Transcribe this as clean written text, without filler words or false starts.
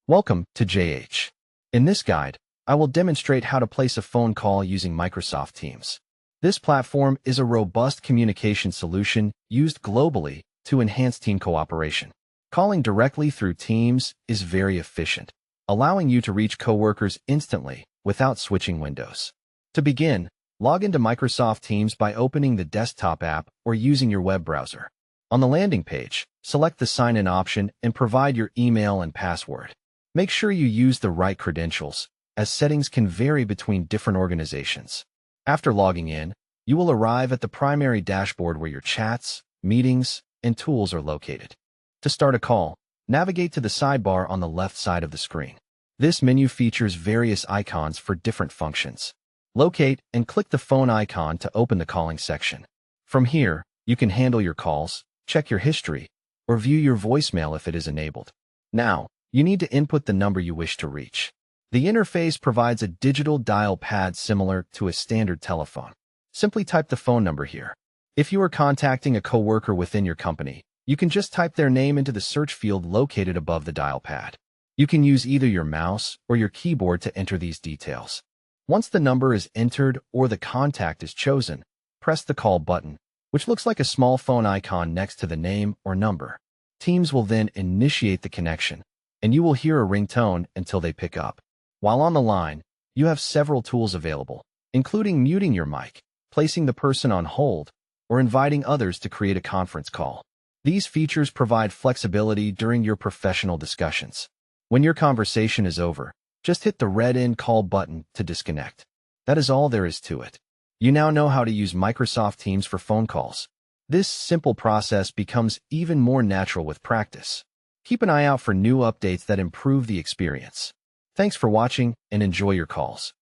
Welcome to JH. In this guide, I will demonstrate how to place a phone call using Microsoft Teams. This platform is a robust communication solution used globally to enhance team cooperation. Calling directly through Teams is very efficient, allowing you to reach coworkers instantly without switching windows. To begin, log into Microsoft Teams by opening the desktop app or using your web browser. On the landing page, select the sign-in option and provide your email and password. Make sure you use the right credentials, as settings can vary between different organizations. After logging in, you will arrive at the primary dashboard where your chats, meetings, and tools are located. To start a call, navigate to the sidebar on the left side of the screen. This menu features various icons for different functions. Locate and click the phone icon to open the calling section. From here, you can handle your calls, check your history, or view your voicemail if it is enabled. Now, you need to input the number you wish to reach. The interface provides a digital dial pad similar to a standard telephone. Simply type the phone number here. If you are contacting a coworker within your company, you can just type their name into the search field located above the dial pad. You can use either your mouse or your keyboard to enter these details. Once the number is entered or the contact is chosen, press the call button, which looks like a small phone icon next to the name or number. Teams will then initiate the connection, and you will hear a ringtone until they pick up. While on the line, you have several tools available, including muting your mic, placing the person on hold, or inviting others to create a conference call. These features provide flexibility during your professional discussions. When your conversation is over, just hit the red end call button to disconnect. That is all there is to it. You now know how to use Microsoft Teams for phone calls. This simple process becomes even more natural with practice. Keep an eye out for new updates that improve the experience. Thanks for watching and enjoy your calls.